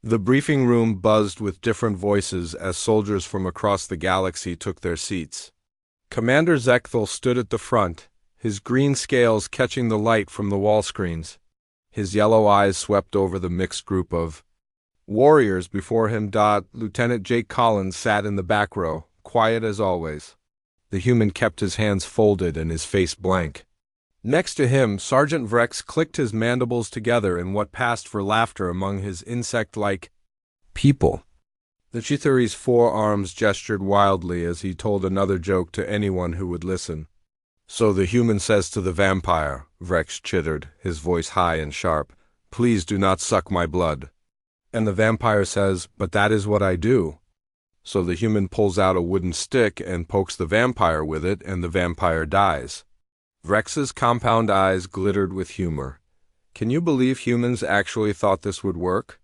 The briefing room buzzed with different voices as soldiers from across the galaxy took their seats. Commander Zekthal stood at the front, his green scales catching the light from the wall screens. His yellow eyes swept over the mixed group of warriors before him. Lieutenant Jake Collins sat in the back row, quiet as always. The human kept his hands folded and his face blank. Next to him, Sergeant Vrex clicked his mandibles together in what passed for laughter among his insect-like people. The Chithuri's forearms gestured wildly as he told another joke to anyone who would listen. "So the human says to the vampire," Vrex chittered, his voice high and sharp, "please do not suck my blood." And the vampire says, "But that is what I do." So the human pulls out a wooden stick and pokes the vampire with it, and the vampire dies. Vrex's compound eyes glittered with humor. "Can you believe humans actually thought this would work?"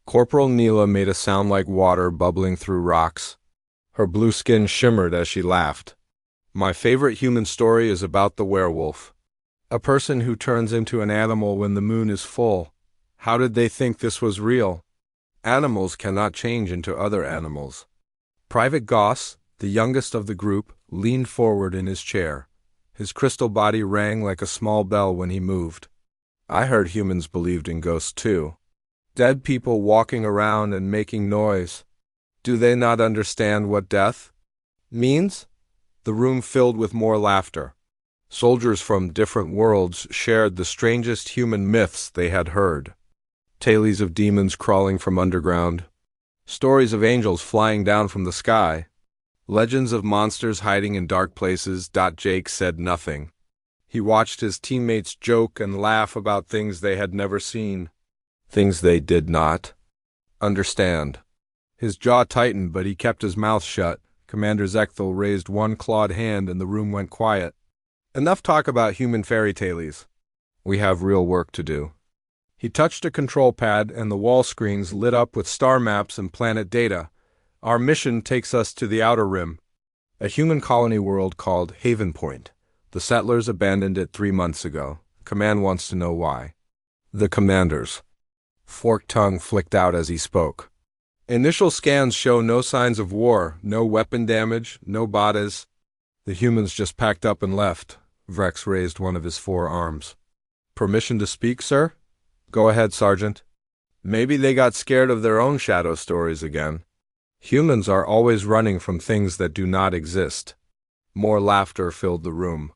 Corporal Neela made a sound like water bubbling through rocks. Her blue skin shimmered as she laughed. "My favorite human story is about the werewolf. A person who turns into an animal when the moon is full. How did they think this was real? Animals cannot change into other animals." Private Goss, the youngest of the group, leaned forward in his chair. His crystal body rang like a small bell when he moved. "I heard humans believed in ghosts too. Dead people walking around and making noise. Do they not understand what death means?" The room filled with more laughter. Soldiers from different worlds shared the strangest human myths they had heard. Tales of demons crawling from underground. Stories of angels flying down from the sky. Legends of monsters hiding in dark places. Jake said nothing. He watched his teammates joke and laugh about things they had never seen. Things they did not understand. His jaw tightened, but he kept his mouth shut. Commander Zekthal raised one clawed hand and the room went quiet. "Enough talk about human fairy tales. We have real work to do." He touched a control pad and the wall screens lit up with star maps and planet data. "Our mission takes us to the Outer Rim, a human colony world called Haven Point. The settlers abandoned it 3 months ago. Command wants to know why." The commander's forked tongue flicked out as he spoke. "Initial scans show no signs of war, no weapon damage, no bodies. The humans just packed up and left." Vrex raised one of his forearms. "Permission to speak, sir?" "Go ahead, Sergeant." "Maybe they got scared of their own shadow stories again. Humans are always running from things that do not exist." More laughter filled the room.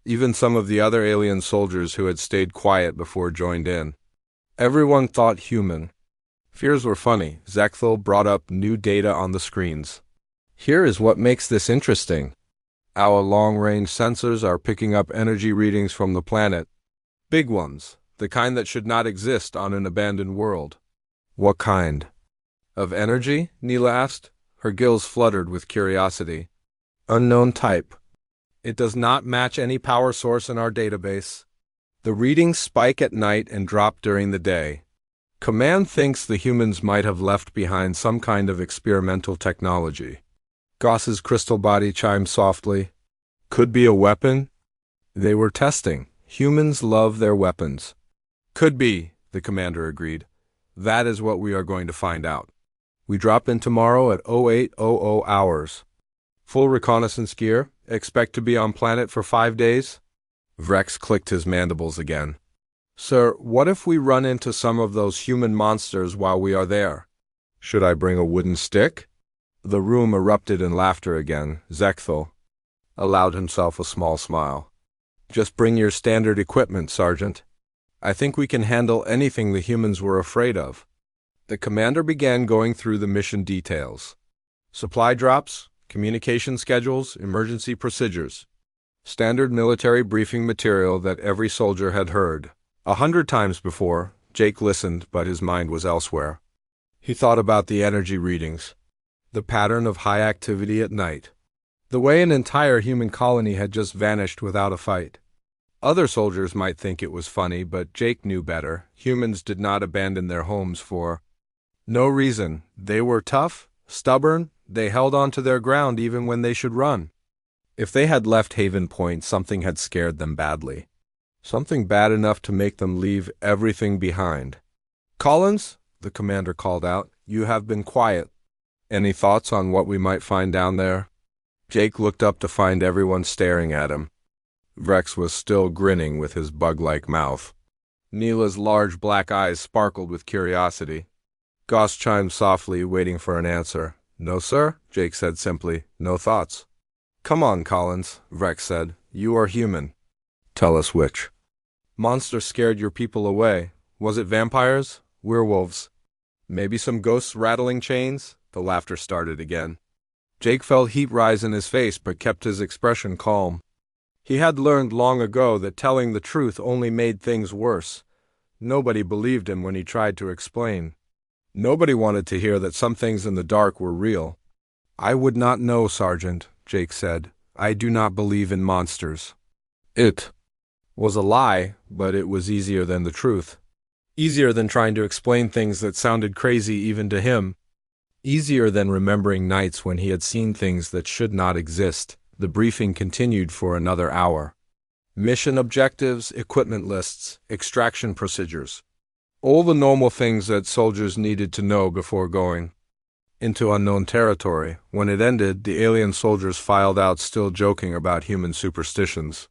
Even some of the other alien soldiers who had stayed quiet before joined in. Everyone thought human. Fears were funny. Zekthal brought up new data on the screens. "Here is what makes this interesting. Our long-range sensors are picking up energy readings from the planet. Big ones, the kind that should not exist on an abandoned world." "What kind of energy?" Neela asked. Her gills fluttered with curiosity. "Unknown type. It does not match any power source in our database. The readings spike at night and drop during the day. Command thinks the humans might have left behind some kind of experimental technology." Goss's crystal body chimed softly. "Could be a weapon. They were testing. Humans love their weapons." "Could be," the commander agreed. "That is what we are going to find out. We drop in tomorrow at 0800 hours. Full reconnaissance gear. Expect to be on planet for 5 days." Vrex clicked his mandibles again. "Sir, what if we run into some of those human monsters while we are there? Should I bring a wooden stick?" The room erupted in laughter again. Zekthal allowed himself a small smile. "Just bring your standard equipment, Sergeant. I think we can handle anything the humans were afraid of." The commander began going through the mission details. Supply drops, communication schedules, emergency procedures. Standard military briefing material that every soldier had heard 100 times before. Jake listened, but his mind was elsewhere. He thought about the energy readings, the pattern of high activity at night, the way an entire human colony had just vanished without a fight. Other soldiers might think it was funny, but Jake knew better. Humans did not abandon their homes for no reason. They were tough, stubborn, they held on to their ground even when they should run. If they had left Haven Point, something had scared them badly. Something bad enough to make them leave everything behind. "Collins, the commander called out. "You have been quiet. Any thoughts on what we might find down there?" Jake looked up to find everyone staring at him. Rex was still grinning with his bug-like mouth. Neela's large black eyes sparkled with curiosity. Goss chimed softly, waiting for an answer. "No, sir," Jake said simply. "No thoughts." "Come on, Collins," Rex said. "You are human. Tell us which monster scared your people away. Was it vampires? Werewolves? Maybe some ghosts rattling chains?" The laughter started again. Jake felt heat rise in his face but kept his expression calm. He had learned long ago that telling the truth only made things worse. Nobody believed him when he tried to explain. Nobody wanted to hear that some things in the dark were real. "I would not know, Sergeant," Jake said. "I do not believe in monsters." It was a lie, but it was easier than the truth. Easier than trying to explain things that sounded crazy even to him. Easier than remembering nights when he had seen things that should not exist. The briefing continued for another hour. Mission objectives, equipment lists, extraction procedures. All the normal things that soldiers needed to know before going into unknown territory. When it ended, the alien soldiers filed out, still joking about human superstitions.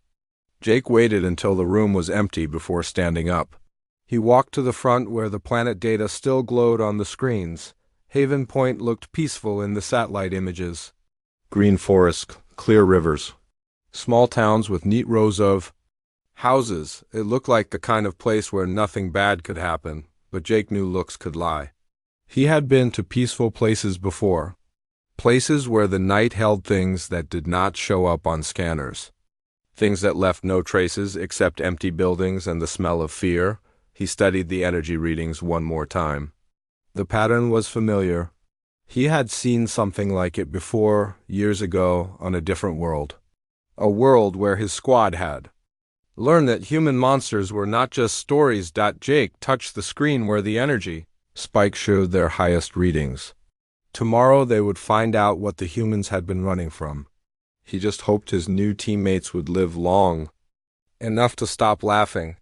Jake waited until the room was empty before standing up. He walked to the front where the planet data still glowed on the screens. Haven Point looked peaceful in the satellite images. Green forests, clear rivers, small towns with neat rows of houses. It looked like the kind of place where nothing bad could happen, but Jake knew looks could lie. He had been to peaceful places before. Places where the night held things that did not show up on scanners. Things that left no traces except empty buildings and the smell of fear. He studied the energy readings one more time. The pattern was familiar. He had seen something like it before, years ago, on a different world. A world where his squad had learned that human monsters were not just stories. Jake touched the screen where the energy spike showed their highest readings. Tomorrow they would find out what the humans had been running from. He just hoped his new teammates would live long enough to stop laughing.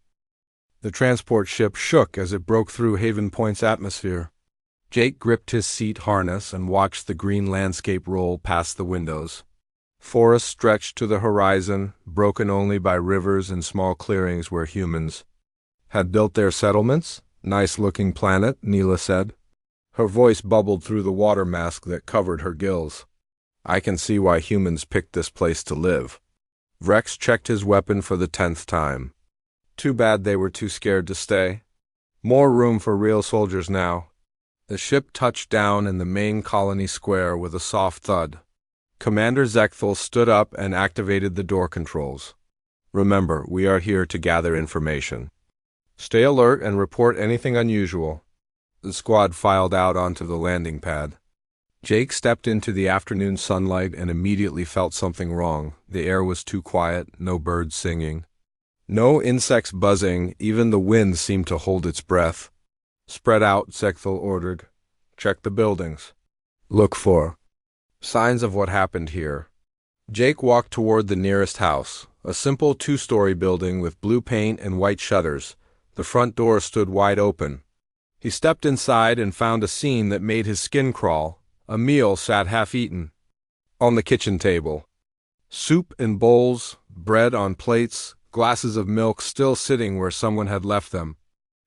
The transport ship shook as it broke through Haven Point's atmosphere. Jake gripped his seat harness and watched the green landscape roll past the windows. Forests stretched to the horizon, broken only by rivers and small clearings where humans had built their settlements. "Nice-looking planet," Neela said. Her voice bubbled through the water mask that covered her gills. "I can see why humans picked this place to live." Rex checked his weapon for the 10th time. Too bad they were too scared to stay. More room for real soldiers now. The ship touched down in the main colony square with a soft thud. Commander Zechthel stood up and activated the door controls. "Remember, we are here to gather information. Stay alert and report anything unusual." The squad filed out onto the landing pad. Jake stepped into the afternoon sunlight and immediately felt something wrong. The air was too quiet, no birds singing, no insects buzzing, even the wind seemed to hold its breath. "Spread out," Zechthel ordered. "Check the buildings. Look for signs of what happened here." Jake walked toward the nearest house, a simple 2-story building with blue paint and white shutters. The front door stood wide open. He stepped inside and found a scene that made his skin crawl. A meal sat half-eaten on the kitchen table. Soup in bowls, bread on plates, glasses of milk still sitting where someone had left them.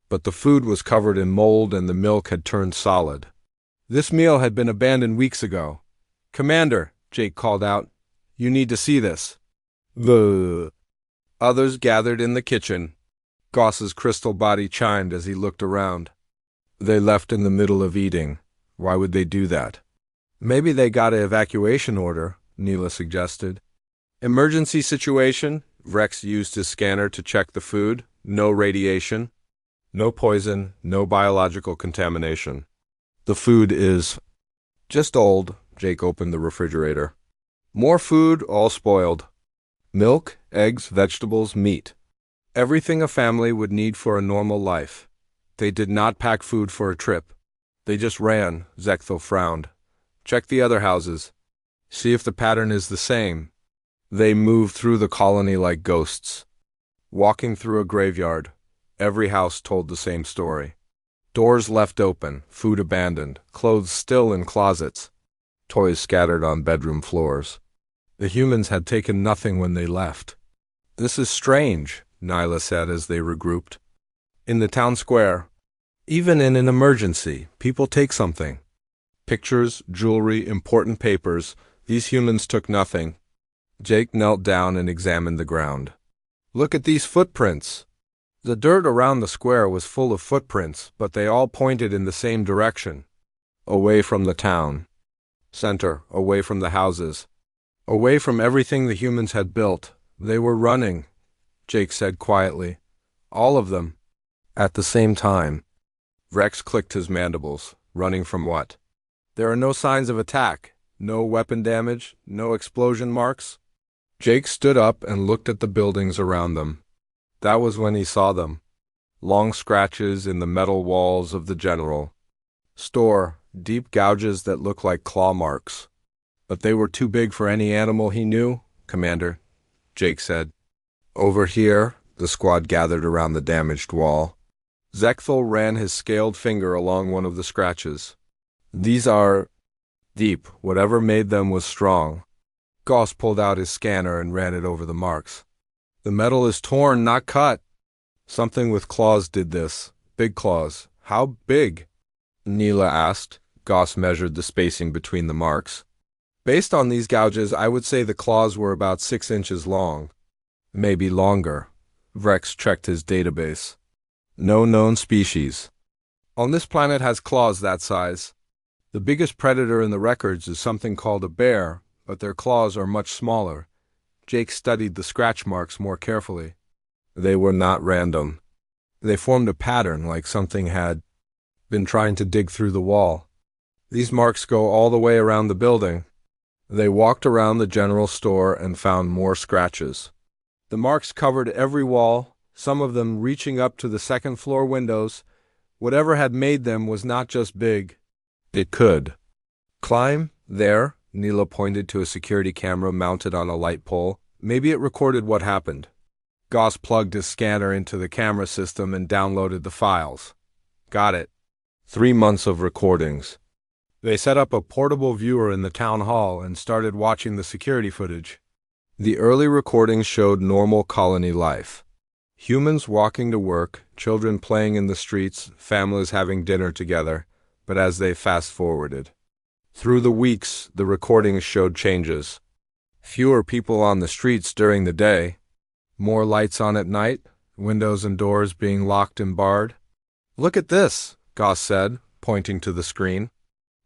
But the food was covered in mold and the milk had turned solid. This meal had been abandoned weeks ago. "Commander," Jake called out, "you need to see this." The others gathered in the kitchen. Goss's crystal body chimed as he looked around. They left in the middle of eating. Why would they do that? "Maybe they got an evacuation order," Neela suggested. "Emergency situation." Rex used his scanner to check the food. No radiation. No poison, no biological contamination. "The food is just old." Jake opened the refrigerator. "More food, all spoiled. Milk, eggs, vegetables, meat. Everything a family would need for a normal life. They did not pack food for a trip. They just ran." Zechthel frowned. "Check the other houses. See if the pattern is the same." They moved through the colony like ghosts, walking through a graveyard. Every house told the same story. Doors left open, food abandoned, clothes still in closets, toys scattered on bedroom floors. The humans had taken nothing when they left. "This is strange," Nyla said as they regrouped. "In the town square, even in an emergency, people take something. Pictures, jewelry, important papers. These humans took nothing." Jake knelt down and examined the ground. "Look at these footprints." The dirt around the square was full of footprints, but they all pointed in the same direction. Away from the town center, away from the houses, away from everything the humans had built. "They were running," Jake said quietly. "All of them. At the same time." Rex clicked his mandibles. "Running from what?" "There are no signs of attack. No weapon damage. No explosion marks." Jake stood up and looked at the buildings around them. That was when he saw them. Long scratches in the metal walls of the general store, deep gouges that looked like claw marks. "But they were too big for any animal he knew, Commander," Jake said. "Over here," the squad gathered around the damaged wall. Zekthal ran his scaled finger along one of the scratches. "These are deep. Whatever made them was strong." Goss pulled out his scanner and ran it over the marks. "The metal is torn, not cut." "Something with claws did this. Big claws. How big?" Neela asked. Goss measured the spacing between the marks. "Based on these gouges, I would say the claws were about 6 inches long. Maybe longer." Rex checked his database. "No known species on this planet has claws that size. The biggest predator in the records is something called a bear, but their claws are much smaller." Jake studied the scratch marks more carefully. They were not random. They formed a pattern, like something had been trying to dig through the wall. "These marks go all the way around the building." They walked around the general store and found more scratches. The marks covered every wall, some of them reaching up to the second-floor windows. Whatever had made them was not just big. It could climb. There, Neela pointed to a security camera mounted on a light pole. Maybe it recorded what happened. Goss plugged his scanner into the camera system and downloaded the files. "Got it. 3 months of recordings." They set up a portable viewer in the town hall and started watching the security footage. The early recordings showed normal colony life. Humans walking to work, children playing in the streets, families having dinner together. But as they fast-forwarded through the weeks, the recordings showed changes. Fewer people on the streets during the day. More lights on at night, windows and doors being locked and barred. "Look at this," Goss said, pointing to the screen.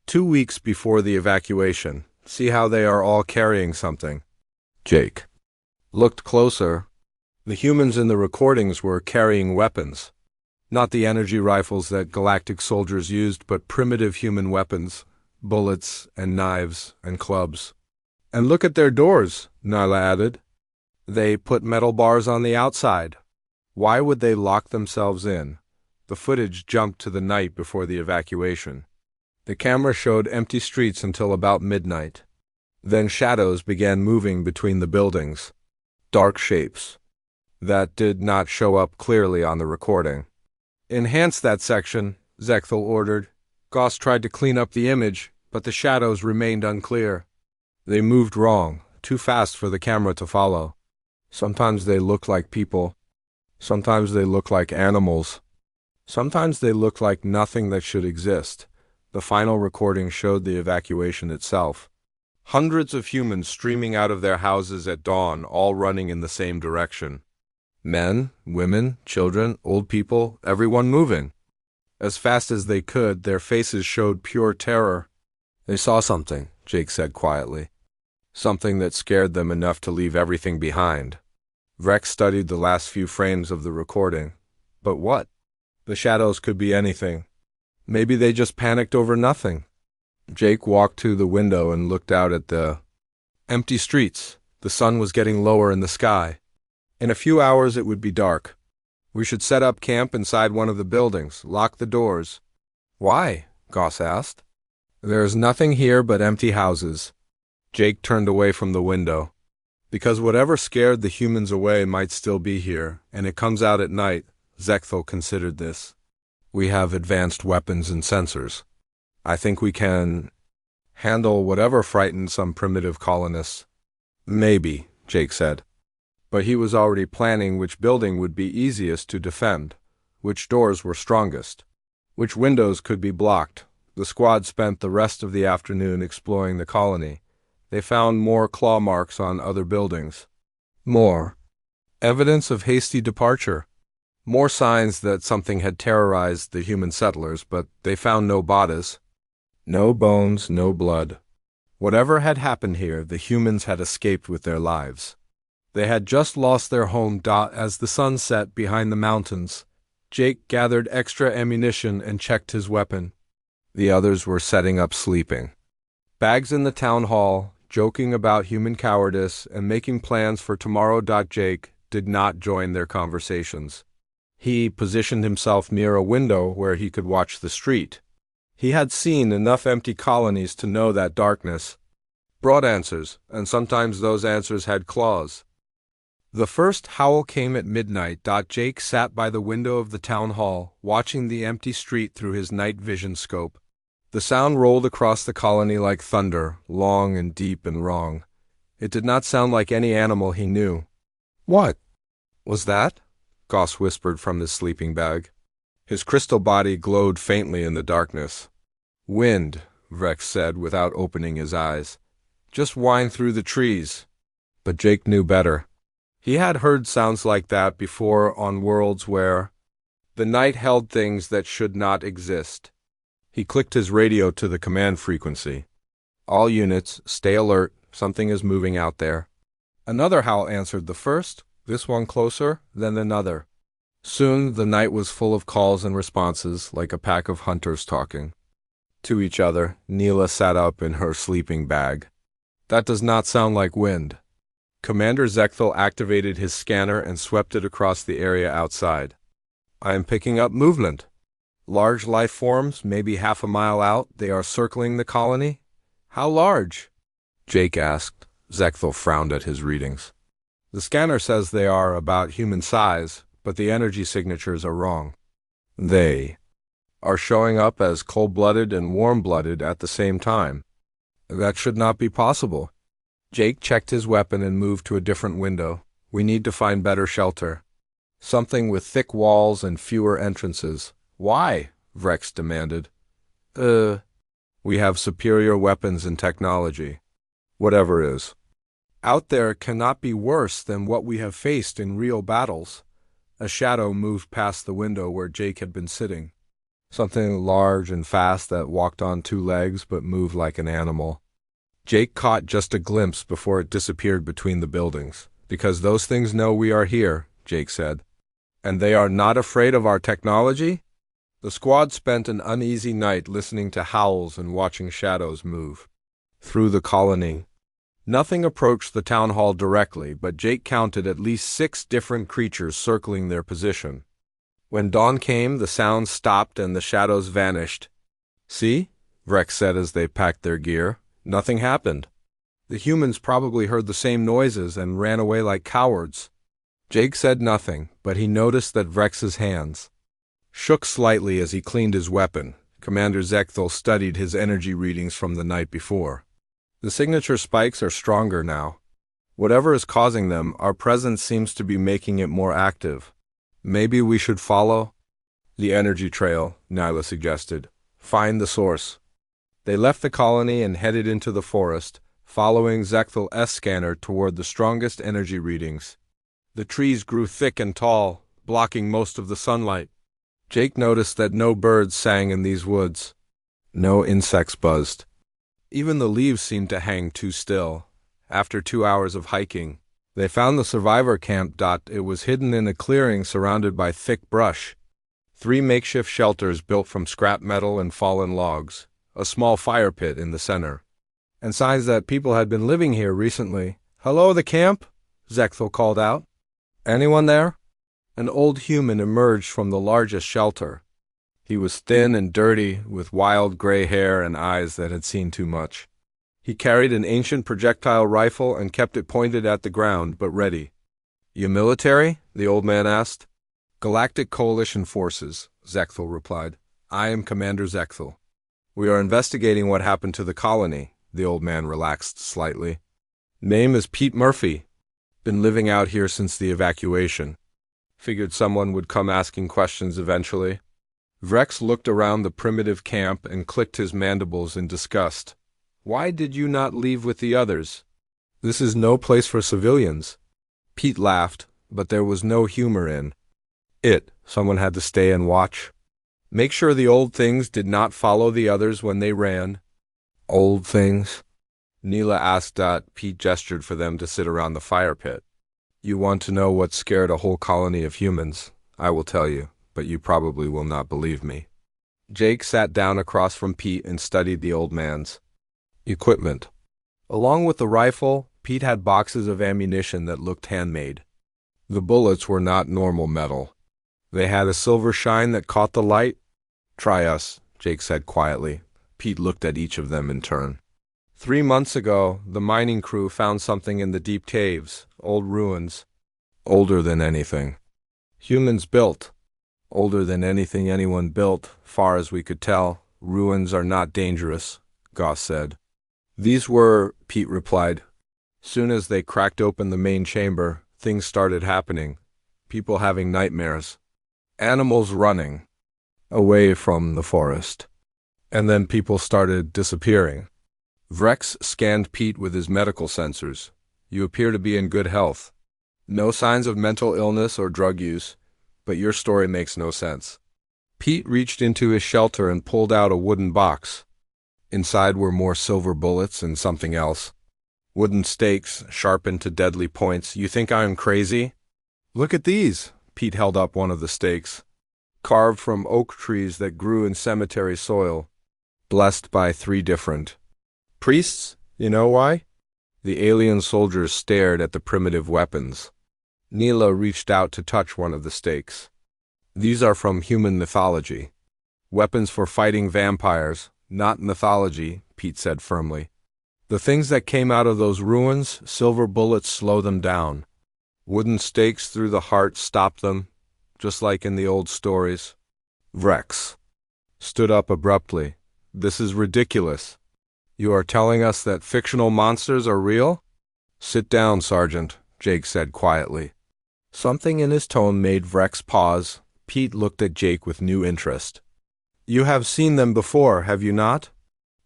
2 weeks before the evacuation. See how they are all carrying something. Jake looked closer. The humans in the recordings were carrying weapons. Not the energy rifles that Galactic soldiers used, but primitive human weapons, bullets and knives and clubs. "And look at their doors," Nyla added. "They put metal bars on the outside." Why would they lock themselves in? The footage jumped to the night before the evacuation. The camera showed empty streets until about midnight. Then shadows began moving between the buildings. Dark shapes that did not show up clearly on the recording. "Enhance that section," Zekthal ordered. Goss tried to clean up the image, but the shadows remained unclear. They moved wrong, too fast for the camera to follow. Sometimes they looked like people. Sometimes they looked like animals. Sometimes they looked like nothing that should exist. The final recording showed the evacuation itself. Hundreds of humans streaming out of their houses at dawn, all running in the same direction. Men, women, children, old people, everyone moving. As fast as they could, their faces showed pure terror. "They saw something," Jake said quietly. "Something that scared them enough to leave everything behind." Rex studied the last few frames of the recording. But what? The shadows could be anything. Maybe they just panicked over nothing. Jake walked to the window and looked out at the empty streets. The sun was getting lower in the sky. In a few hours it would be dark. "We should set up camp inside one of the buildings, lock the doors." "Why?" Goss asked. "There is nothing here but empty houses." Jake turned away from the window. "Because whatever scared the humans away might still be here, and it comes out at night." Zekthal considered this. We have advanced weapons and sensors. I think we can handle whatever frightened some primitive colonists. Maybe, Jake said. But he was already planning which building would be easiest to defend, which doors were strongest, which windows could be blocked. The squad spent the rest of the afternoon exploring the colony. They found more claw marks on other buildings. More evidence of hasty departure. More signs that something had terrorized the human settlers, but they found no bodies. No bones, no blood. Whatever had happened here, the humans had escaped with their lives. They had just lost their home. As the sun set behind the mountains, Jake gathered extra ammunition and checked his weapon. The others were setting up sleeping bags in the town hall, joking about human cowardice and making plans for tomorrow. Jake did not join their conversations. He positioned himself near a window where he could watch the street. He had seen enough empty colonies to know that darkness brought answers, and sometimes those answers had claws. The first howl came at midnight. Jake sat by the window of the town hall, watching the empty street through his night vision scope. The sound rolled across the colony like thunder, long and deep and wrong. It did not sound like any animal he knew. What was that? Goss whispered from his sleeping bag. His crystal body glowed faintly in the darkness. Wind, Rex said without opening his eyes. Just whine through the trees. But Jake knew better. He had heard sounds like that before on worlds where the night held things that should not exist. He clicked his radio to the command frequency. All units, stay alert. Something is moving out there. Another howl answered the first, this one closer, then another. Soon the night was full of calls and responses, like a pack of hunters talking to each other. Neela sat up in her sleeping bag. That does not sound like wind. Commander Zekthal activated his scanner and swept it across the area outside. I am picking up movement. Large life forms, maybe half a mile out, they are circling the colony. How large? Jake asked. Zekthal frowned at his readings. The scanner says they are about human size, but the energy signatures are wrong. They are showing up as cold-blooded and warm-blooded at the same time. That should not be possible. Jake checked his weapon and moved to a different window. We need to find better shelter. Something with thick walls and fewer entrances. Why? Vrex demanded. We have superior weapons and technology. Whatever is out there cannot be worse than what we have faced in real battles. A shadow moved past the window where Jake had been sitting. Something large and fast that walked on two legs but moved like an animal. Jake caught just a glimpse before it disappeared between the buildings. Because those things know we are here, Jake said. And they are not afraid of our technology? The squad spent an uneasy night listening to howls and watching shadows move through the colony. Nothing approached the town hall directly, but Jake counted at least 6 different creatures circling their position. When dawn came, the sounds stopped and the shadows vanished. See? Vrex said as they packed their gear. Nothing happened. The humans probably heard the same noises and ran away like cowards. Jake said nothing, but he noticed that Vrex's hands shook slightly as he cleaned his weapon. Commander Zekthal studied his energy readings from the night before. The signature spikes are stronger now. Whatever is causing them, our presence seems to be making it more active. Maybe we should follow the energy trail, Nyla suggested. Find the source. They left the colony and headed into the forest, following Zekthal's scanner toward the strongest energy readings. The trees grew thick and tall, blocking most of the sunlight. Jake noticed that no birds sang in these woods. No insects buzzed. Even the leaves seemed to hang too still. After 2 hours of hiking, they found the survivor camp. It was hidden in a clearing surrounded by thick brush. 3 makeshift shelters built from scrap metal and fallen logs, a small fire pit in the center, and signs that people had been living here recently. Hello, the camp? Zekthal called out. Anyone there? An old human emerged from the largest shelter. He was thin and dirty, with wild gray hair and eyes that had seen too much. He carried an ancient projectile rifle and kept it pointed at the ground, but ready. You military? The old man asked. Galactic Coalition forces, Zechthel replied. I am Commander Zechthel. We are investigating what happened to the colony. The old man relaxed slightly. Name is Pete Murphy. Been living out here since the evacuation. Figured someone would come asking questions eventually. Vrex looked around the primitive camp and clicked his mandibles in disgust. Why did you not leave with the others? This is no place for civilians. Pete laughed, but there was no humor in it. Someone had to stay and watch. Make sure the old things did not follow the others when they ran. Old things? Neela asked. Pete gestured for them to sit around the fire pit. You want to know what scared a whole colony of humans? I will tell you, but you probably will not believe me. Jake sat down across from Pete and studied the old man's equipment. Along with the rifle, Pete had boxes of ammunition that looked handmade. The bullets were not normal metal. They had a silver shine that caught the light. Try us, Jake said quietly. Pete looked at each of them in turn. 3 months ago, the mining crew found something in the deep caves, old ruins. Older than anything humans built. Older than anything anyone built, far as we could tell. Ruins are not dangerous, Goss said. These were, Pete replied. Soon as they cracked open the main chamber, things started happening. People having nightmares. Animals running away from the forest. And then people started disappearing. Vrex scanned Pete with his medical sensors. You appear to be in good health. No signs of mental illness or drug use, but your story makes no sense. Pete reached into his shelter and pulled out a wooden box. Inside were more silver bullets and something else. Wooden stakes, sharpened to deadly points. You think I'm crazy? Look at these. Pete held up one of the stakes. Carved from oak trees that grew in cemetery soil. Blessed by 3 different priests. You know why? The alien soldiers stared at the primitive weapons. Neela reached out to touch one of the stakes. These are from human mythology. Weapons for fighting vampires, not mythology, Pete said firmly. The things that came out of those ruins, silver bullets slow them down. Wooden stakes through the heart stop them, just like in the old stories. Vrex stood up abruptly. This is ridiculous. You are telling us that fictional monsters are real? Sit down, Sergeant, Jake said quietly. Something in his tone made Vrex pause. Pete looked at Jake with new interest. You have seen them before, have you not?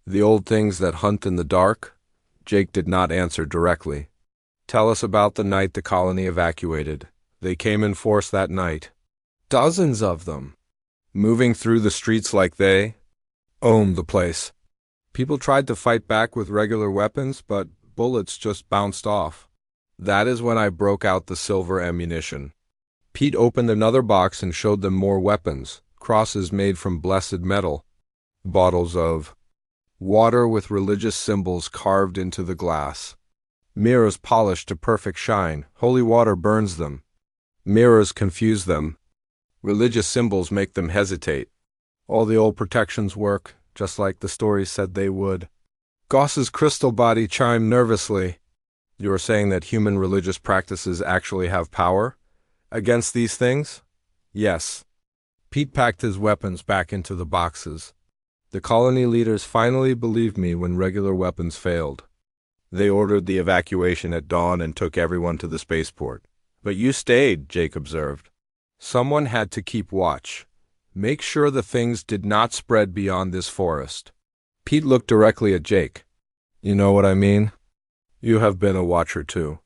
The old things that hunt in the dark? Jake did not answer directly. Tell us about the night the colony evacuated. They came in force that night. Dozens of them. Moving through the streets like they owned the place. People tried to fight back with regular weapons, but bullets just bounced off. That is when I broke out the silver ammunition. Pete opened another box and showed them more weapons, crosses made from blessed metal, bottles of water with religious symbols carved into the glass, mirrors polished to perfect shine. Holy water burns them. Mirrors confuse them. Religious symbols make them hesitate. All the old protections work, just like the stories said they would. Goss's crystal body chimed nervously. You are saying that human religious practices actually have power against these things? Yes. Pete packed his weapons back into the boxes. The colony leaders finally believed me when regular weapons failed. They ordered the evacuation at dawn and took everyone to the spaceport. But you stayed, Jake observed. Someone had to keep watch. Make sure the things did not spread beyond this forest. Pete looked directly at Jake. You know what I mean? You have been a watcher too.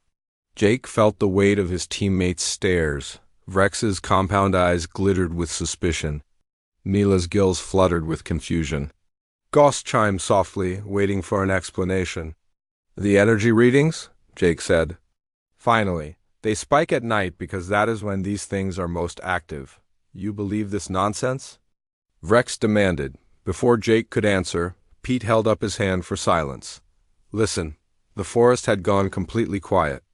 Jake felt the weight of his teammates' stares. Vrex's compound eyes glittered with suspicion. Neela's gills fluttered with confusion. Goss chimed softly, waiting for an explanation. The energy readings? Jake said. Finally, they spike at night because that is when these things are most active. You believe this nonsense? Vrex demanded. Before Jake could answer, Pete held up his hand for silence. Listen, the forest had gone completely quiet.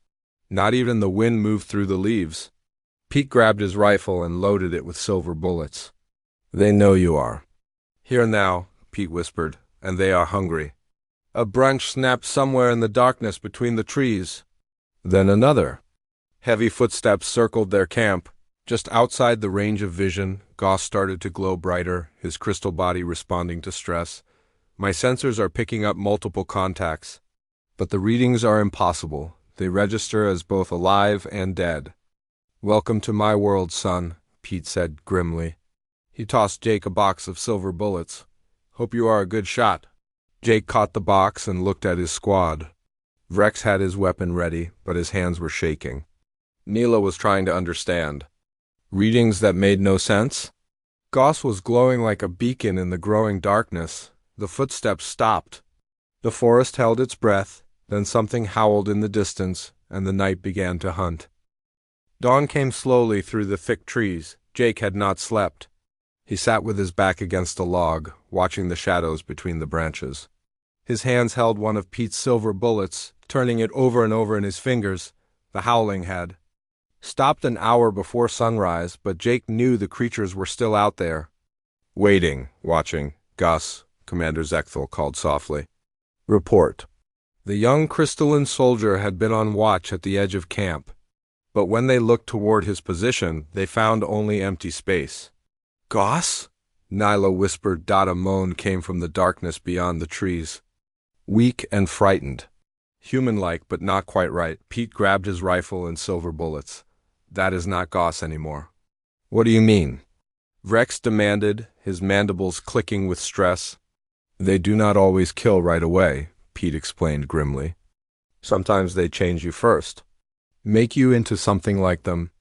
Not even the wind moved through the leaves. Pete grabbed his rifle and loaded it with silver bullets. They know you are. Here now, Pete whispered, and they are hungry. A branch snapped somewhere in the darkness between the trees. Then another. Heavy footsteps circled their camp. Just outside the range of vision, Goss started to glow brighter, his crystal body responding to stress. My sensors are picking up multiple contacts, but the readings are impossible. They register as both alive and dead. Welcome to my world, son, Pete said grimly. He tossed Jake a box of silver bullets. Hope you are a good shot. Jake caught the box and looked at his squad. Vrex had his weapon ready, but his hands were shaking. Neela was trying to understand. Readings that made no sense? Goss was glowing like a beacon in the growing darkness. The footsteps stopped. The forest held its breath, then something howled in the distance, and the night began to hunt. Dawn came slowly through the thick trees. Jake had not slept. He sat with his back against a log, watching the shadows between the branches. His hands held one of Pete's silver bullets, turning it over and over in his fingers. The howling had stopped an hour before sunrise, but Jake knew the creatures were still out there. Waiting, watching. Gus, Commander Zekthal called softly. Report. The young crystalline soldier had been on watch at the edge of camp, but when they looked toward his position, they found only empty space. Goss? Nyla whispered. A moan came from the darkness beyond the trees. Weak and frightened. Human-like, but not quite right. Pete grabbed his rifle and silver bullets. That is not Goss anymore. What do you mean? Vrex demanded, his mandibles clicking with stress. They do not always kill right away, Pete explained grimly. Sometimes they change you first. Make you into something like them.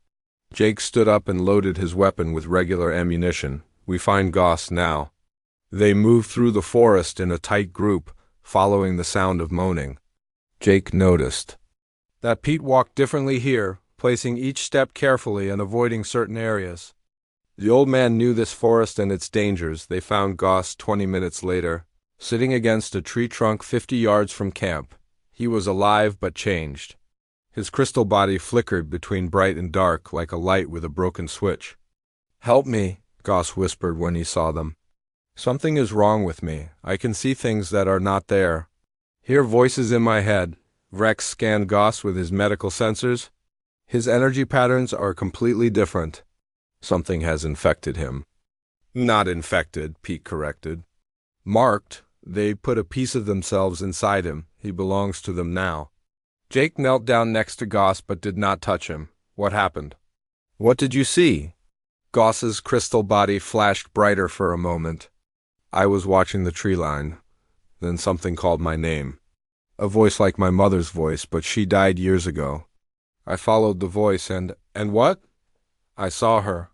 Jake stood up and loaded his weapon with regular ammunition. We find Goss now. They moved through the forest in a tight group, following the sound of moaning. Jake noticed that Pete walked differently here, placing each step carefully and avoiding certain areas. The old man knew this forest and its dangers. They found Goss 20 minutes later, sitting against a tree trunk 50 yards from camp. He was alive but changed. His crystal body flickered between bright and dark like a light with a broken switch. Help me, Goss whispered when he saw them. Something is wrong with me. I can see things that are not there. Hear voices in my head. Vrex scanned Goss with his medical sensors. His energy patterns are completely different. Something has infected him. Not infected, Pete corrected. Marked. They put a piece of themselves inside him. He belongs to them now. Jake knelt down next to Goss but did not touch him. What happened? What did you see? Goss's crystal body flashed brighter for a moment. I was watching the tree line. Then something called my name. A voice like my mother's voice, but she died years ago. I followed the voice and what? I saw her.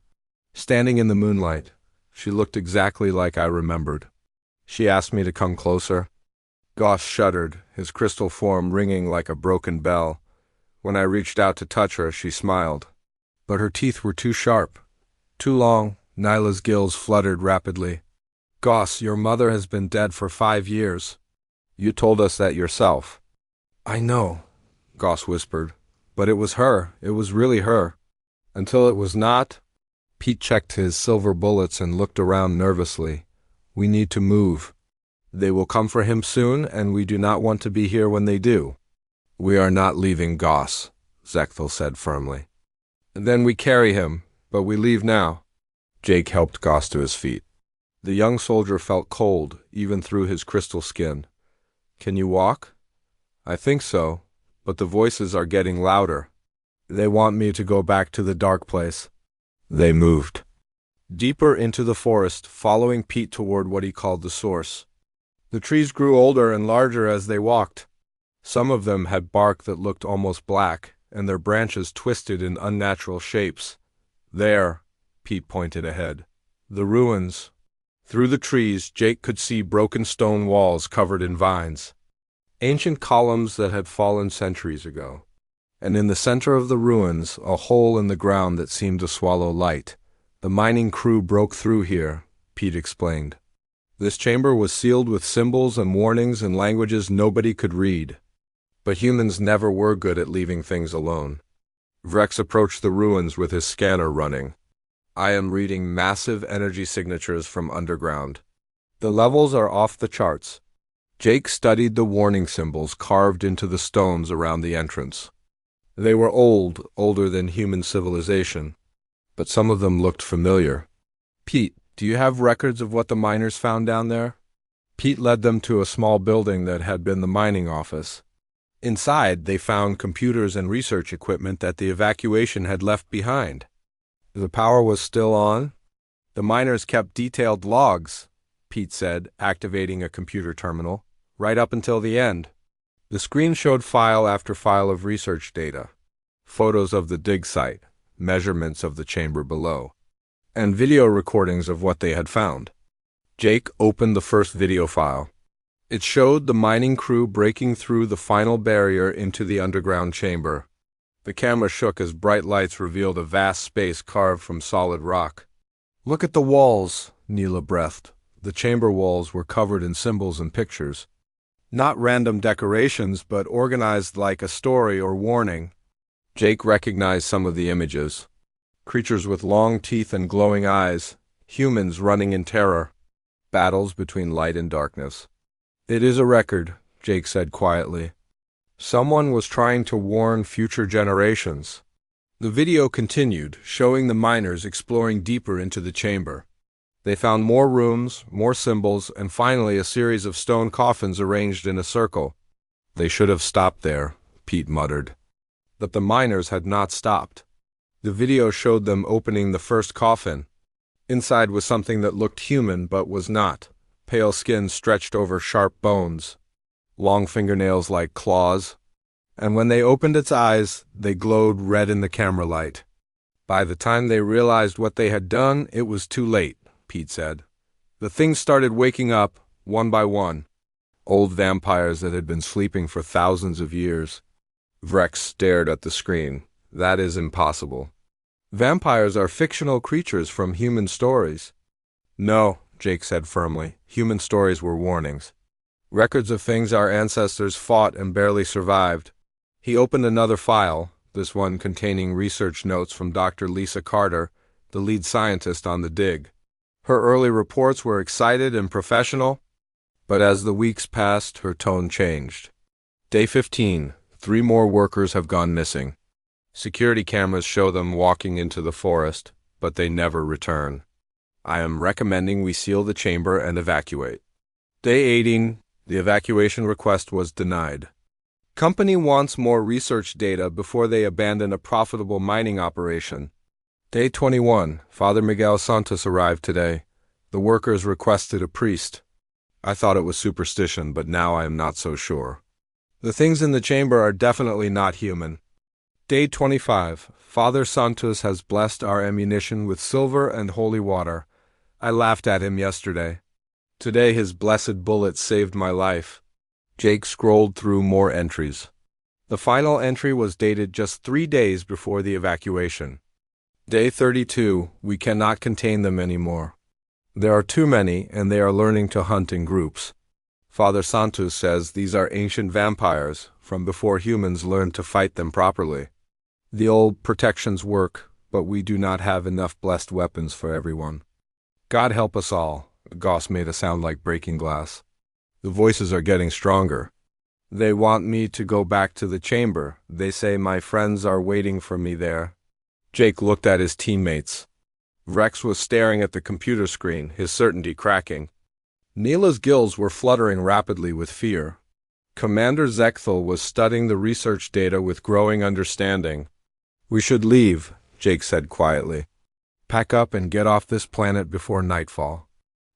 Standing in the moonlight. She looked exactly like I remembered. She asked me to come closer. Goss shuddered, his crystal form ringing like a broken bell. When I reached out to touch her, she smiled. But her teeth were too sharp. Too long. Nyla's gills fluttered rapidly. Goss, your mother has been dead for 5 years. You told us that yourself. I know, Goss whispered. But it was her. It was really her. Until it was not. Pete checked his silver bullets and looked around nervously. We need to move. They will come for him soon, and we do not want to be here when they do. We are not leaving Goss, Zekthal said firmly. Then we carry him, but we leave now. Jake helped Goss to his feet. The young soldier felt cold, even through his crystal skin. Can you walk? I think so, but the voices are getting louder. They want me to go back to the dark place. They moved deeper into the forest, following Pete toward what he called the source. The trees grew older and larger as they walked. Some of them had bark that looked almost black, and their branches twisted in unnatural shapes. There, Pete pointed ahead. The ruins. Through the trees, Jake could see broken stone walls covered in vines. Ancient columns that had fallen centuries ago. And in the center of the ruins, a hole in the ground that seemed to swallow light. The mining crew broke through here, Pete explained. This chamber was sealed with symbols and warnings in languages nobody could read. But humans never were good at leaving things alone. Vrex approached the ruins with his scanner running. I am reading massive energy signatures from underground. The levels are off the charts. Jake studied the warning symbols carved into the stones around the entrance. They were old, older than human civilization. but some of them looked familiar. Pete, do you have records of what the miners found down there? Pete led them to a small building that had been the mining office. Inside, they found computers and research equipment that the evacuation had left behind. The power was still on. The miners kept detailed logs, Pete said, activating a computer terminal, right up until the end. The screen showed file after file of research data, photos of the dig site, measurements of the chamber below, and video recordings of what they had found. Jake opened the first video file. It showed the mining crew breaking through the final barrier into the underground chamber. The camera shook as bright lights revealed a vast space carved from solid rock. "Look at the walls," Neela breathed. The chamber walls were covered in symbols and pictures. Not random decorations, but organized like a story or warning. Jake recognized some of the images. Creatures with long teeth and glowing eyes, humans running in terror, battles between light and darkness. "It is a record," Jake said quietly. "Someone was trying to warn future generations." The video continued, showing the miners exploring deeper into the chamber. They found more rooms, more symbols, and finally a series of stone coffins arranged in a circle. "They should have stopped there," Pete muttered. But the miners had not stopped. The video showed them opening the first coffin. Inside was something that looked human but was not. Pale skin stretched over sharp bones, long fingernails like claws, and when they opened its eyes, they glowed red in the camera light. By the time they realized what they had done, it was too late, Pete said. The things started waking up, one by one. Old vampires that had been sleeping for thousands of years. Vrex stared at the screen. "That is impossible. Vampires are fictional creatures from human stories." "No," Jake said firmly. "Human stories were warnings. Records of things our ancestors fought and barely survived." He opened another file, this one containing research notes from Dr. Lisa Carter, the lead scientist on the dig. Her early reports were excited and professional, but as the weeks passed, her tone changed. Day 15, 3 more workers have gone missing. Security cameras show them walking into the forest, but they never return. I am recommending we seal the chamber and evacuate. Day 18, the evacuation request was denied. Company wants more research data before they abandon a profitable mining operation. Day 21, Father Miguel Santos arrived today. The workers requested a priest. I thought it was superstition, but now I am not so sure. The things in the chamber are definitely not human. Day 25, Father Santos has blessed our ammunition with silver and holy water. I laughed at him yesterday. Today his blessed bullet saved my life. Jake scrolled through more entries. The final entry was dated just 3 days before the evacuation. Day 32, we cannot contain them anymore. There are too many, and they are learning to hunt in groups. Father Santos says these are ancient vampires, from before humans learned to fight them properly. The old protections work, but we do not have enough blessed weapons for everyone. God help us all. Goss made a sound like breaking glass. The voices are getting stronger. They want me to go back to the chamber. They say my friends are waiting for me there. Jake looked at his teammates. Vrex was staring at the computer screen, his certainty cracking. Neela's gills were fluttering rapidly with fear. Commander Zekthal was studying the research data with growing understanding. "We should leave," Jake said quietly. "Pack up and get off this planet before nightfall."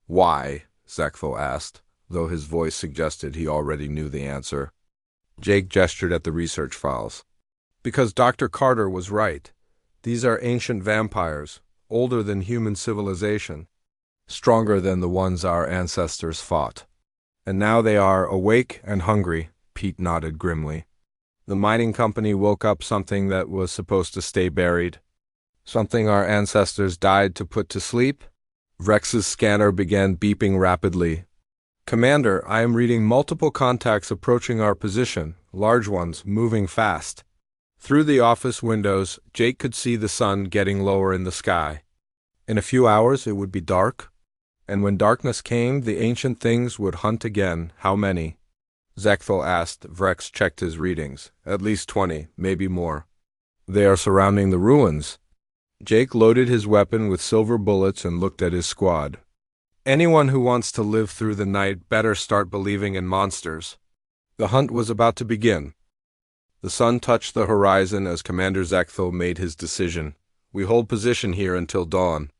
"Why?" Zekthal asked, though his voice suggested he already knew the answer. Jake gestured at the research files. "Because Dr. Carter was right. These are ancient vampires, older than human civilization, stronger than the ones our ancestors fought. And now they are awake and hungry," Pete nodded grimly. "The mining company woke up something that was supposed to stay buried. Something our ancestors died to put to sleep?" Vrex's scanner began beeping rapidly. "Commander, I am reading multiple contacts approaching our position, large ones, moving fast." Through the office windows, Jake could see the sun getting lower in the sky. In a few hours it would be dark, and when darkness came, the ancient things would hunt again. How many? Zekthal asked. Vrex checked his readings. At least 20, maybe more. "They are surrounding the ruins." Jake loaded his weapon with silver bullets and looked at his squad. Anyone who wants to live through the night better start believing in monsters. The hunt was about to begin. The sun touched the horizon as Commander Zekthal made his decision. We hold position here until dawn.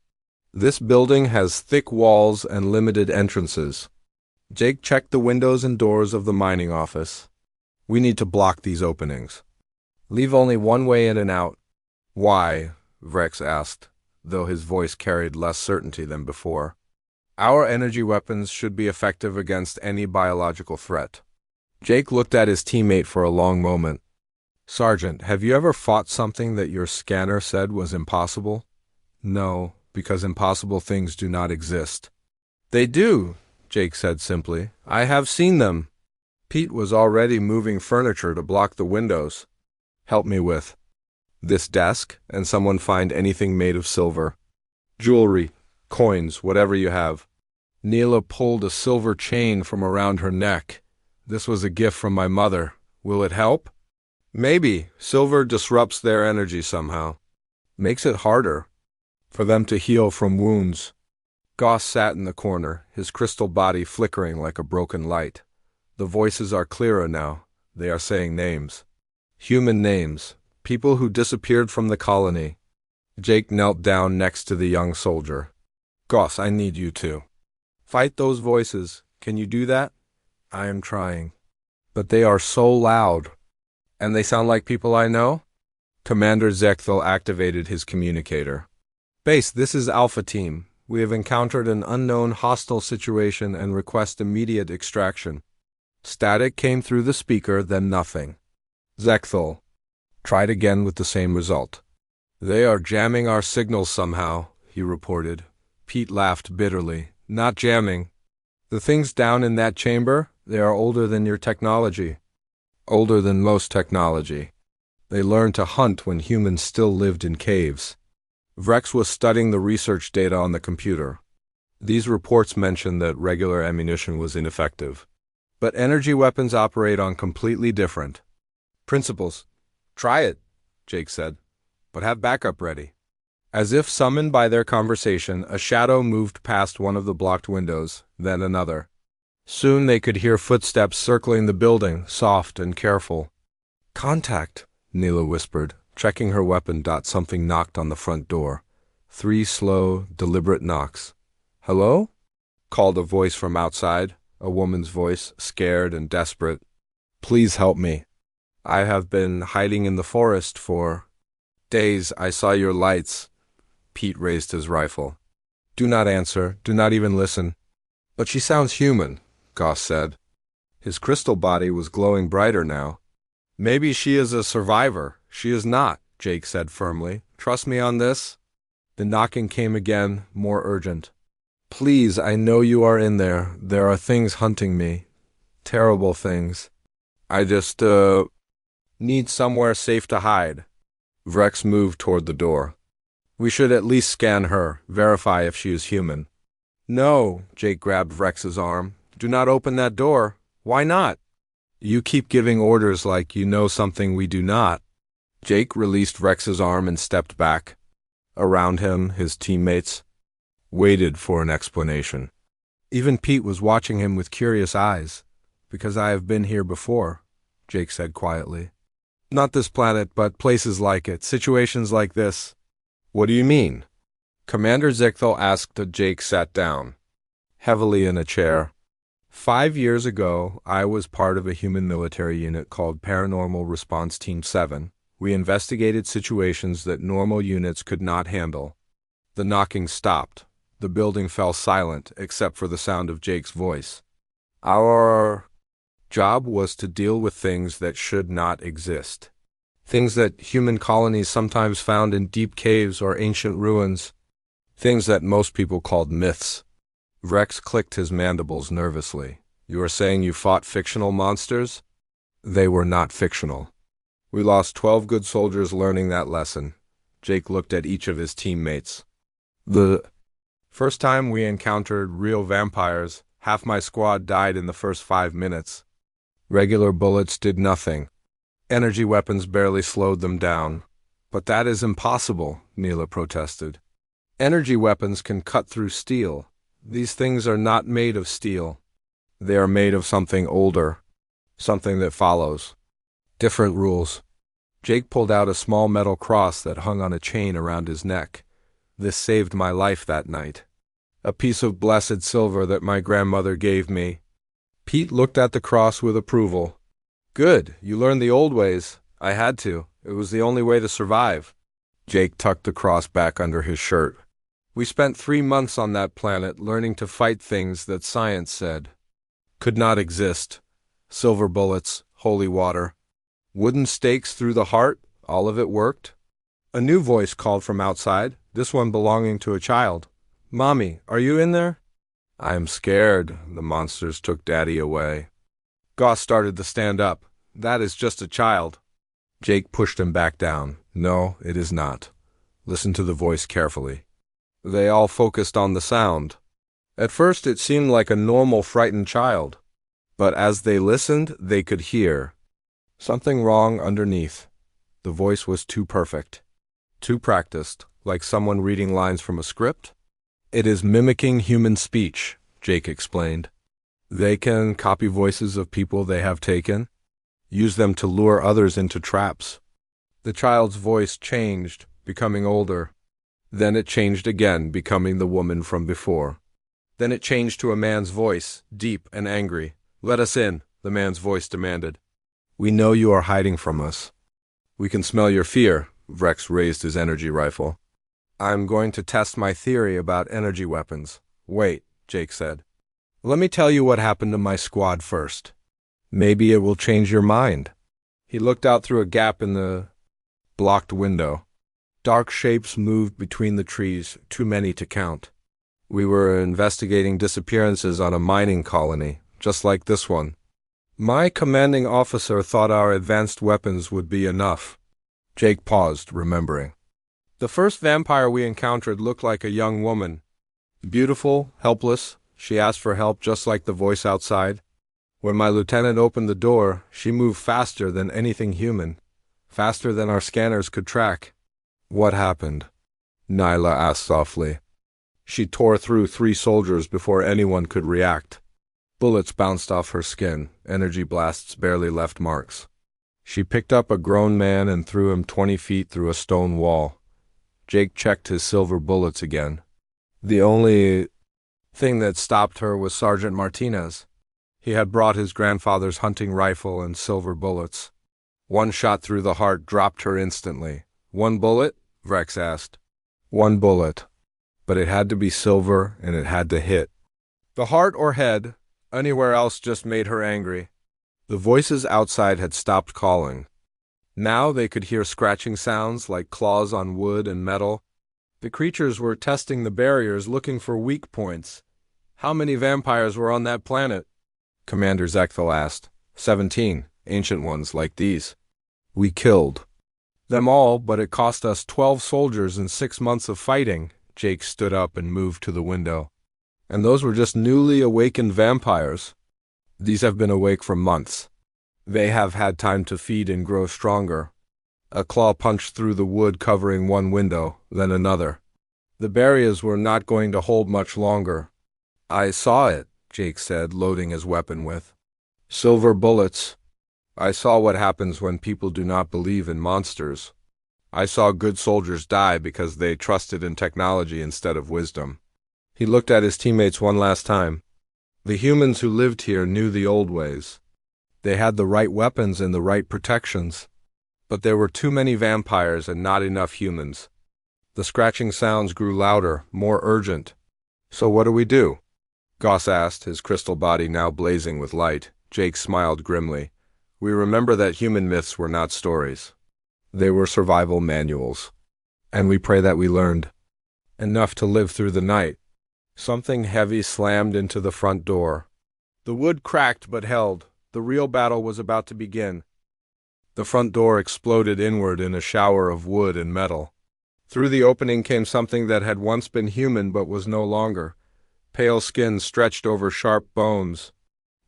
This building has thick walls and limited entrances. Jake checked the windows and doors of the mining office. We need to block these openings. Leave only one way in and out. Why? Vrex asked, though his voice carried less certainty than before. Our energy weapons should be effective against any biological threat. Jake looked at his teammate for a long moment. Sergeant, have you ever fought something that your scanner said was impossible? No, because impossible things do not exist. They do, Jake said simply. I have seen them. Pete was already moving furniture to block the windows. Help me with this desk, and someone find anything made of silver. Jewelry, coins, whatever you have. Neela pulled a silver chain from around her neck. This was a gift from my mother. Will it help? Maybe. Silver disrupts their energy somehow. Makes it harder for them to heal from wounds. Goss sat in the corner, his crystal body flickering like a broken light. The voices are clearer now. They are saying names. Human names. People who disappeared from the colony. Jake knelt down next to the young soldier. Goss, I need you to fight those voices. Can you do that? I am trying. But they are so loud. And they sound like people I know? Commander Zekthal activated his communicator. Base, this is Alpha Team. We have encountered an unknown hostile situation and request immediate extraction. Static came through the speaker, then nothing. Zekthal tried again with the same result. They are jamming our signals somehow, he reported. Pete laughed bitterly. Not jamming. The things down in that chamber, they are older than your technology. Older than most technology. They learned to hunt when humans still lived in caves. Vrex was studying the research data on the computer. These reports mentioned that regular ammunition was ineffective. But energy weapons operate on completely different principles. Try it, Jake said, but have backup ready. As if summoned by their conversation, a shadow moved past one of the blocked windows, then another. Soon they could hear footsteps circling the building, soft and careful. Contact, Neela whispered, checking her weapon. Something knocked on the front door. 3 slow, deliberate knocks. Hello? Called a voice from outside, a woman's voice, scared and desperate. Please help me. I have been hiding in the forest for days. I saw your lights. Pete raised his rifle. Do not answer. Do not even listen. But she sounds human, Goss said. His crystal body was glowing brighter now. Maybe she is a survivor. She is not, Jake said firmly. Trust me on this. The knocking came again, more urgent. Please, I know you are in there. There are things hunting me. Terrible things. I just, need somewhere safe to hide. Vrex moved toward the door. We should at least scan her, verify if she is human. No, Jake grabbed Vrex's arm. Do not open that door. Why not? You keep giving orders like you know something we do not. Jake released Vrex's arm and stepped back. Around him, his teammates waited for an explanation. Even Pete was watching him with curious eyes. Because I have been here before, Jake said quietly. Not this planet, but places like it, situations like this. What do you mean? Commander Zekthal asked as Jake sat down, heavily in a chair. 5 years ago, I was part of a human military unit called Paranormal Response Team 7. We investigated situations that normal units could not handle. The knocking stopped. The building fell silent, except for the sound of Jake's voice. Our job was to deal with things that should not exist. Things that human colonies sometimes found in deep caves or ancient ruins. Things that most people called myths. Vrex clicked his mandibles nervously. You are saying you fought fictional monsters? They were not fictional. We lost 12 good soldiers learning that lesson. Jake looked at each of his teammates. The first time we encountered real vampires, half my squad died in the first 5 minutes. Regular bullets did nothing. Energy weapons barely slowed them down. But that is impossible, Mila protested. Energy weapons can cut through steel. These things are not made of steel. They are made of something older, something that follows. Different rules. Jake pulled out a small metal cross that hung on a chain around his neck. This saved my life that night. A piece of blessed silver that my grandmother gave me. Pete looked at the cross with approval. Good, you learned the old ways. I had to. It was the only way to survive. Jake tucked the cross back under his shirt. We spent 3 months on that planet learning to fight things that science said could not exist. Silver bullets, holy water. Wooden stakes through the heart, all of it worked. A new voice called from outside, this one belonging to a child. Mommy, are you in there? I am scared. The monsters took Daddy away. Goss started to stand up. That is just a child. Jake pushed him back down. No, it is not. Listen to the voice carefully. They all focused on the sound. At first it seemed like a normal frightened child. But as they listened, they could hear something wrong underneath. The voice was too perfect. Too practiced, like someone reading lines from a script. It is mimicking human speech, Jake explained. They can copy voices of people they have taken, use them to lure others into traps. The child's voice changed, becoming older. Then it changed again, becoming the woman from before. Then it changed to a man's voice, deep and angry. Let us in, the man's voice demanded. We know you are hiding from us. We can smell your fear. Vrex raised his energy rifle. I'm going to test my theory about energy weapons. Wait, Jake said. Let me tell you what happened to my squad first. Maybe it will change your mind. He looked out through a gap in the blocked window. Dark shapes moved between the trees, too many to count. We were investigating disappearances on a mining colony, just like this one. My commanding officer thought our advanced weapons would be enough. Jake paused, remembering. The first vampire we encountered looked like a young woman. Beautiful, helpless, she asked for help just like the voice outside. When my lieutenant opened the door, she moved faster than anything human, faster than our scanners could track. What happened? Nyla asked softly. She tore through 3 soldiers before anyone could react. Bullets bounced off her skin, energy blasts barely left marks. She picked up a grown man and threw him 20 feet through a stone wall. Jake checked his silver bullets again. The only thing that stopped her was Sergeant Martinez. He had brought his grandfather's hunting rifle and silver bullets. One shot through the heart dropped her instantly. 1 bullet? Vrex asked. 1 bullet. But it had to be silver and it had to hit. The heart or head, anywhere else just made her angry. The voices outside had stopped calling. Now they could hear scratching sounds like claws on wood and metal. The creatures were testing the barriers, looking for weak points. How many vampires were on that planet? Commander Zekthal asked. 17, ancient ones like these. We killed them all, but it cost us 12 soldiers and 6 months of fighting. Jake stood up and moved to the window. And those were just newly awakened vampires. These have been awake for months. They have had time to feed and grow stronger. A claw punched through the wood covering one window, then another. The barriers were not going to hold much longer. I saw it, Jake said, loading his weapon with silver bullets. I saw what happens when people do not believe in monsters. I saw good soldiers die because they trusted in technology instead of wisdom. He looked at his teammates one last time. The humans who lived here knew the old ways. They had the right weapons and the right protections. But there were too many vampires and not enough humans. The scratching sounds grew louder, more urgent. So what do we do? Goss asked, his crystal body now blazing with light. Jake smiled grimly. We remember that human myths were not stories. They were survival manuals. And we pray that we learned enough to live through the night. Something heavy slammed into the front door. The wood cracked but held. The real battle was about to begin. The front door exploded inward in a shower of wood and metal. Through the opening came something that had once been human but was no longer. Pale skin stretched over sharp bones.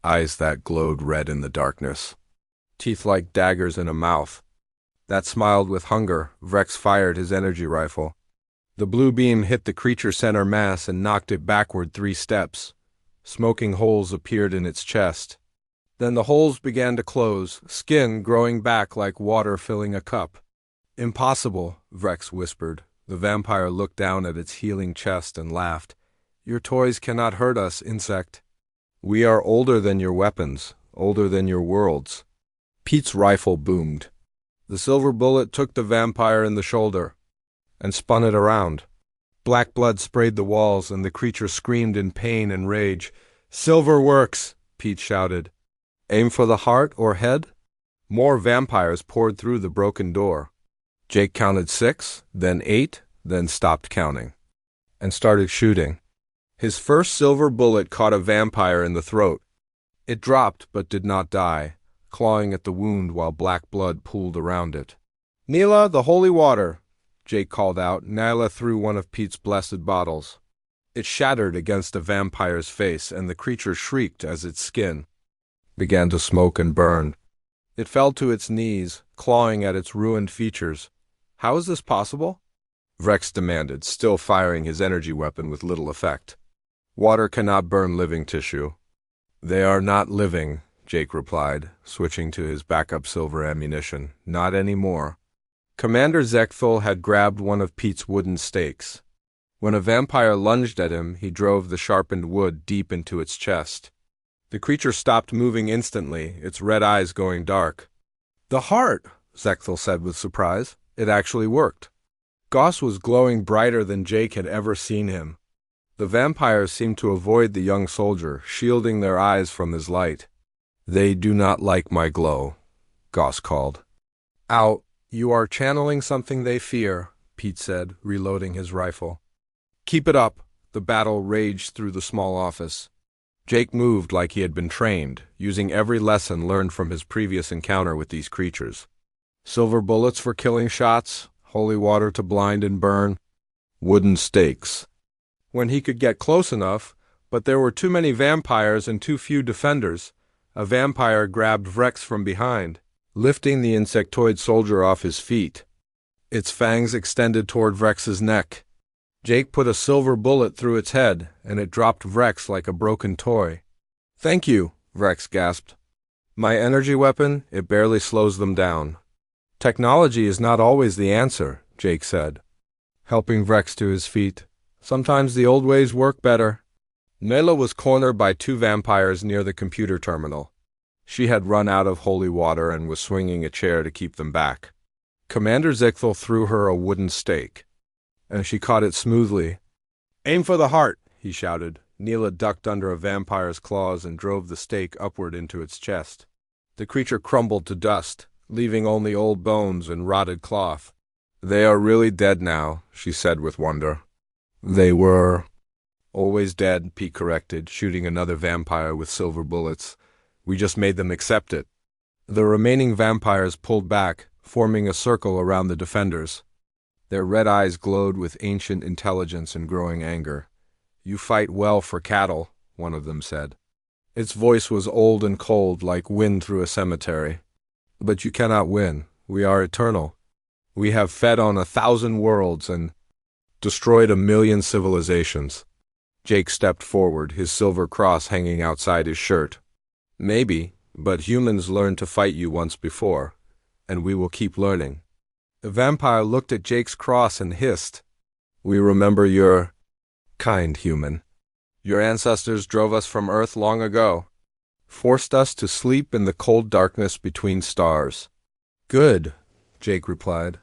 Eyes that glowed red in the darkness. Teeth like daggers in a mouth. That smiled with hunger. Vrex fired his energy rifle. The blue beam hit the creature's center mass and knocked it backward 3 steps. Smoking holes appeared in its chest. Then the holes began to close, skin growing back like water filling a cup. "Impossible," Vrex whispered. The vampire looked down at its healing chest and laughed. "Your toys cannot hurt us, insect. We are older than your weapons, older than your worlds." Pete's rifle boomed. The silver bullet took the vampire in the shoulder and spun it around. Black blood sprayed the walls, and the creature screamed in pain and rage. "Silver works," Pete shouted. "Aim for the heart or head?" More vampires poured through the broken door. Jake counted 6, then 8, then stopped counting, and started shooting. His first silver bullet caught a vampire in the throat. It dropped but did not die, clawing at the wound while black blood pooled around it. "Neela, the holy water," Jake called out. Nyla threw one of Pete's blessed bottles. It shattered against a vampire's face, and the creature shrieked as its skin began to smoke and burn. It fell to its knees, clawing at its ruined features. "How is this possible?" Vrex demanded, still firing his energy weapon with little effect. "Water cannot burn living tissue." "They are not living," Jake replied, switching to his backup silver ammunition. "Not anymore." Commander Zekthul had grabbed one of Pete's wooden stakes. When a vampire lunged at him, he drove the sharpened wood deep into its chest. The creature stopped moving instantly, its red eyes going dark. "The heart," Zekthul said with surprise. It actually worked. Goss was glowing brighter than Jake had ever seen him. The vampires seemed to avoid the young soldier, shielding their eyes from his light. "They do not like my glow," Goss called. "Out. You are channeling something they fear," Pete said, reloading his rifle. "Keep it up." The battle raged through the small office. Jake moved like he had been trained, using every lesson learned from his previous encounter with these creatures. Silver bullets for killing shots, holy water to blind and burn, wooden stakes. When he could get close enough, but there were too many vampires and too few defenders, a vampire grabbed Vrex from behind, lifting the insectoid soldier off his feet. Its fangs extended toward Vrex's neck. Jake put a silver bullet through its head, and it dropped Vrex like a broken toy. "Thank you," Vrex gasped. "My energy weapon, it barely slows them down." "Technology is not always the answer," Jake said, helping Vrex to his feet. "Sometimes the old ways work better." Nayla was cornered by 2 vampires near the computer terminal. She had run out of holy water and was swinging a chair to keep them back. Commander Zekthul threw her a wooden stake, and she caught it smoothly. "Aim for the heart," he shouted. Neela ducked under a vampire's claws and drove the stake upward into its chest. The creature crumbled to dust, leaving only old bones and rotted cloth. "They are really dead now," she said with wonder. "They were always dead," Pete corrected, shooting another vampire with silver bullets. "We just made them accept it." The remaining vampires pulled back, forming a circle around the defenders. Their red eyes glowed with ancient intelligence and growing anger. "You fight well for cattle," one of them said. Its voice was old and cold, like wind through a cemetery. "But you cannot win. We are eternal. We have fed on 1,000 worlds and destroyed 1,000,000 civilizations." Jake stepped forward, his silver cross hanging outside his shirt. "Maybe, but humans learned to fight you once before, and we will keep learning." The vampire looked at Jake's cross and hissed, "We remember your kind, human. Your ancestors drove us from Earth long ago, forced us to sleep in the cold darkness between stars." "Good," Jake replied.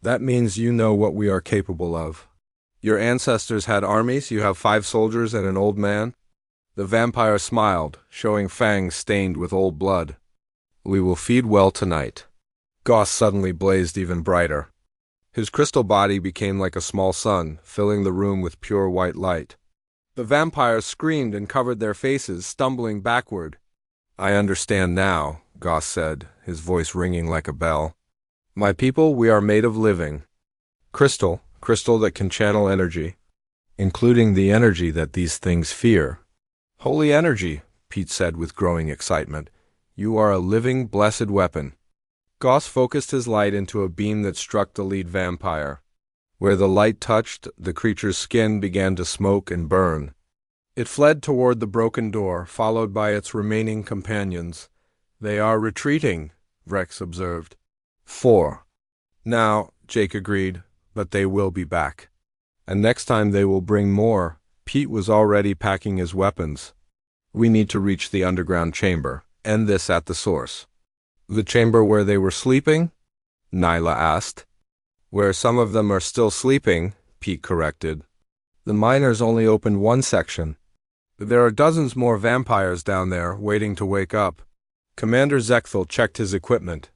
"That means you know what we are capable of. Your ancestors had armies, you have 5 soldiers and an old man." The vampire smiled, showing fangs stained with old blood. "We will feed well tonight." Goss suddenly blazed even brighter. His crystal body became like a small sun, filling the room with pure white light. The vampires screamed and covered their faces, stumbling backward. "I understand now," Goss said, his voice ringing like a bell. "My people, we are made of living. Crystal that can channel energy, including the energy that these things fear." "Holy energy," Pete said with growing excitement. "You are a living, blessed weapon." Goss focused his light into a beam that struck the lead vampire. Where the light touched, the creature's skin began to smoke and burn. It fled toward the broken door, followed by its remaining companions. "They are retreating," Rex observed. "4. Now," Jake agreed, "but they will be back. And next time they will bring more." Pete was already packing his weapons. "We need to reach the underground chamber. End this at the source." "The chamber where they were sleeping?" Nyla asked. "Where some of them are still sleeping," Pete corrected. "The miners only opened one section. There are dozens more vampires down there waiting to wake up." Commander Zekthal checked his equipment.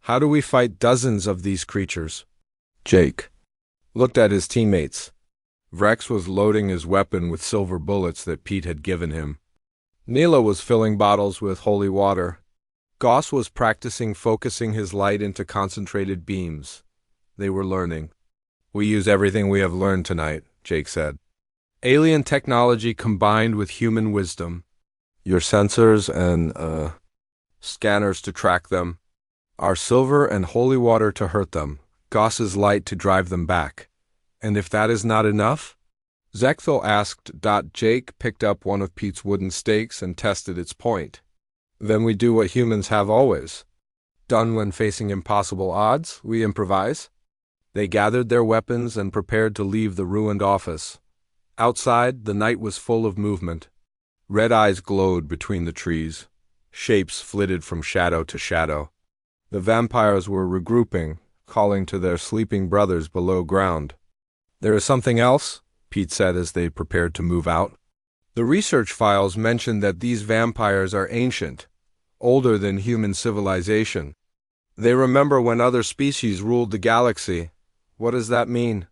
"How do we fight dozens of these creatures?" Jake looked at his teammates. Rex was loading his weapon with silver bullets that Pete had given him. Neela was filling bottles with holy water. Goss was practicing focusing his light into concentrated beams. They were learning. "We use everything we have learned tonight," Jake said. "Alien technology combined with human wisdom. Your sensors and, scanners to track them. Our silver and holy water to hurt them. Goss's light to drive them back. And if that is not enough?" Zekthal asked. Jake picked up one of Pete's wooden stakes and tested its point. "Then we do what humans have always done when facing impossible odds. We improvise." They gathered their weapons and prepared to leave the ruined office. Outside, the night was full of movement. Red eyes glowed between the trees. Shapes flitted from shadow to shadow. The vampires were regrouping, calling to their sleeping brothers below ground. "There is something else," Pete said as they prepared to move out. "The research files mention that these vampires are ancient, older than human civilization. They remember when other species ruled the galaxy." "What does that mean?"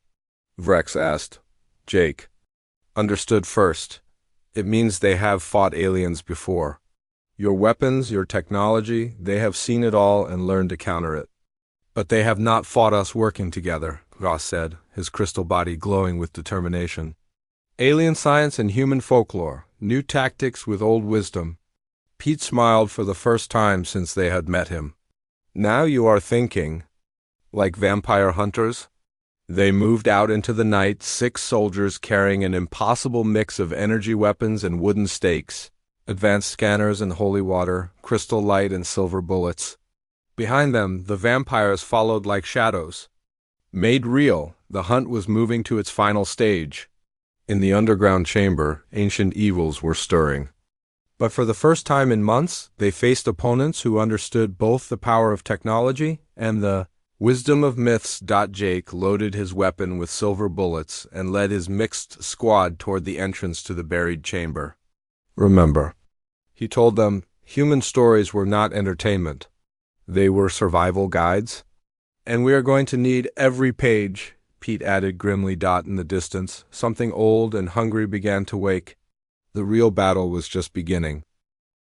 Vrex asked. Jake understood first. "It means they have fought aliens before. Your weapons, your technology, they have seen it all and learned to counter it." "But they have not fought us working together," Ross said, his crystal body glowing with determination. "Alien science and human folklore, new tactics with old wisdom." Pete smiled for the first time since they had met him. "Now you are thinking. Like vampire hunters?" They moved out into the night, 6 soldiers carrying an impossible mix of energy weapons and wooden stakes, advanced scanners and holy water, crystal light and silver bullets. Behind them, the vampires followed like shadows. Made real, the hunt was moving to its final stage. In the underground chamber, ancient evils were stirring. But for the first time in months, they faced opponents who understood both the power of technology and the wisdom of myths. Jake loaded his weapon with silver bullets and led his mixed squad toward the entrance to the buried chamber. "Remember," he told them, "human stories were not entertainment. They were survival guides. And we are going to need every page," Pete added grimly. In the distance, something old and hungry began to wake. The real battle was just beginning.